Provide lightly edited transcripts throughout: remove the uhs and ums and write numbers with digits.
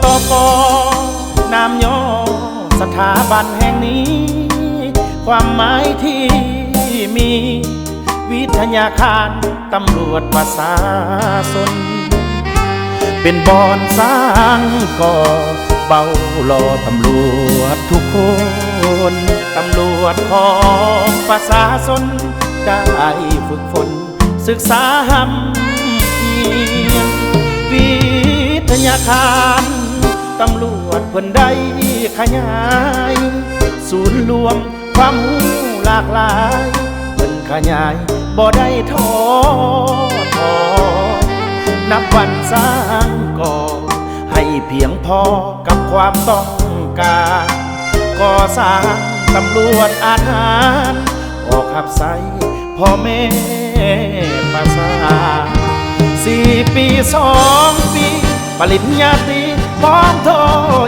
ตปนามย่อสถาบันแห่งนี้ ความหมายที่มีวิทยาคารตำรวจประชาชนเป็นบอนสร้างก่อเบารอตำรวจทุกคนตำรวจของประชาชนได้ฝึกฝนศึกษาหำเพียงวิทยาคารตำรวจเพิ่นได้ขยายศูนย์รวมความรู้หลากหลายเพิ่นขยายบ่ได้ท้อนับวันสร้างก่อให้เพียงพอกับความต้องการก่อสร้างตำรวจอาหารออกขับใส่พ่อแม่ประชา4 ปี2 ปีปริญญาตรีพร้อมโท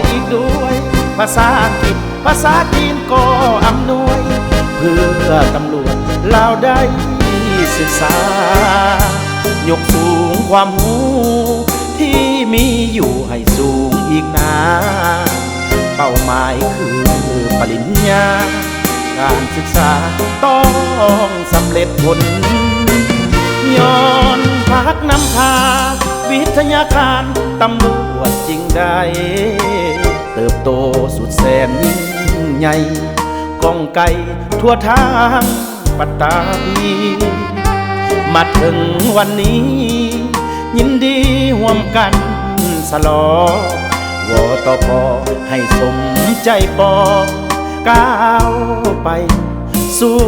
อีกด้วยภาษาอังกฤษภาษาจีนก็อำนวยเพื่อตำรวจเราได้ศึกษายกสูงความรู้ที่มีอยู่ให้สูงอีกนาเป้าหมายคือปริญญาการศึกษาต้องสำเร็จผลย้อนพักนำพาวิทยาการตำรวจจริงได้เติบโตสุดแสนยิ่งใหญ่ก้องไกลทั่วทางปัตตานีมาถึงวันนี้ยินดีร่วมกันสลองวตปให้สมใจปอก้าวไปสู่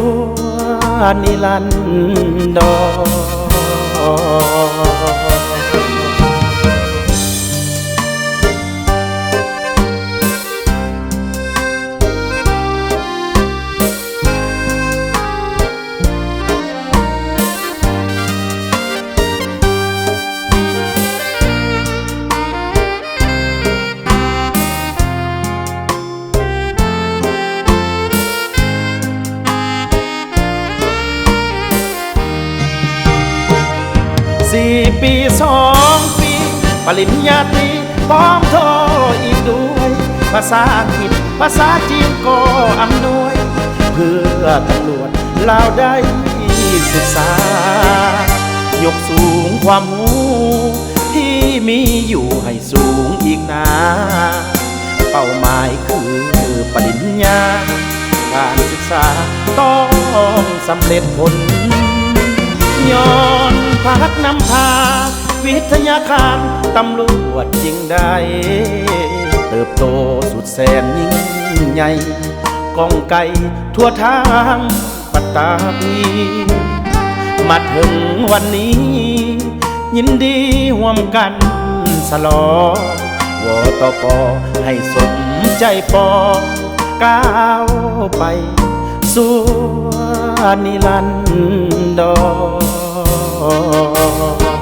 นิรันด4 ปี2 ปีปริญญาตรีพร้อมโทอีกด้วยภาษาอังกฤษภาษาจีนก็อำนวยเพื่อตำรวจเราได้ศึกษายกสูงความรู้ที่มีอยู่ให้สูงอีกนาเป้าหมายคือปริญญาการศึกษาต้องสำเร็จผลย้อนพักนำพาวิทยาคารตำรวจจริงได้เติบโตสุดแสนยิ่งใหญ่ก้องไกลทั่วทางปัตตานีมาถึงวันนี้ยินดีร่วมกันสลองวตปให้สมใจปอก้าวไปสู่นิรันดร